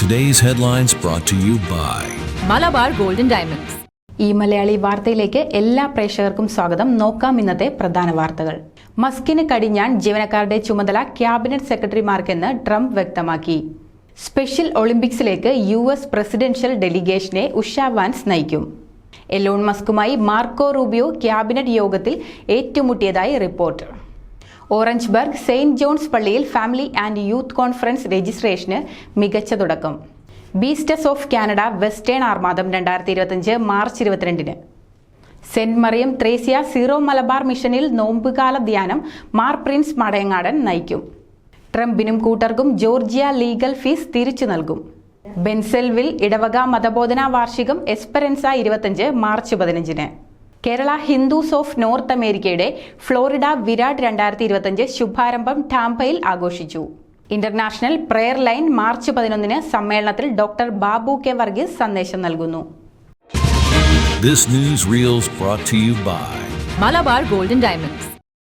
Today's headlines brought to you by Malabar golden diamonds. ഈ മലയാളി വാർത്തയിലേക്ക് എല്ലാ പ്രേക്ഷകർക്കും സ്വാഗതം. നോക്കാം ഇന്നത്തെ പ്രധാന വാർത്തകൾ. മസ്കിന് കടിഞ്ഞാൺ ജീവനക്കാരുടെ ചുമതല ക്യാബിനറ്റ് സെക്രട്ടറിമാർക്കെന്ന് ട്രംപ് വ്യക്തമാക്കി. സ്പെഷ്യൽ ഒളിമ്പിക്സിലേക്ക് US പ്രസിഡൻഷ്യൽ ഡെലിഗേഷനെ ഉഷ വാൻസ് നയിക്കും. എലോൺ മസ്കുമായി മാർക്കോ റൂബിയോ ക്യാബിനറ്റ് യോഗത്തിൽ ഏറ്റുമുട്ടിയതായി റിപ്പോർട്ട്. ഓറഞ്ച് സെയിന്റ് ജോൺസ് പള്ളിയിൽ ഫാമിലി ആൻഡ് യൂത്ത് കോൺഫറൻസ് രജിസ്ട്രേഷന് മികച്ച തുടക്കം. ബീസ്റ്റസ് ഓഫ് കാനഡ വെസ്റ്റേൺ ആർമാദം 2025 മാർച്ച് 22 സെന്റ് മറിയം ത്രേസ്യ സീറോ മലബാർ മിഷനിൽ നോമ്പുകാല ധ്യാനം മാർ പ്രിൻസ് മടയങ്ങാടൻ നയിക്കും. ട്രംപിനും കൂട്ടർക്കും ജോർജിയ ലീഗൽ ഫീസ് തിരിച്ചു നൽകും. ബെൻസെൽവിൽ ഇടവക മതബോധന വാർഷികം Esperanza 25 March 15. Kerala Hindus of north അമേരിക്കയുടെ ഫ്ലോറിഡ വിരാട് 2025 ശുഭാരംഭം ടാംപയിൽ ആഘോഷിച്ചു. ഇന്റർനാഷണൽ പ്രെയർ ലൈൻ മാർച്ച് 11 സമ്മേളനത്തിൽ ഡോക്ടർ ബാബു കെ വർഗീസ് സന്ദേശം നൽകുന്നു. This news reels brought to you by Malabar golden diamonds.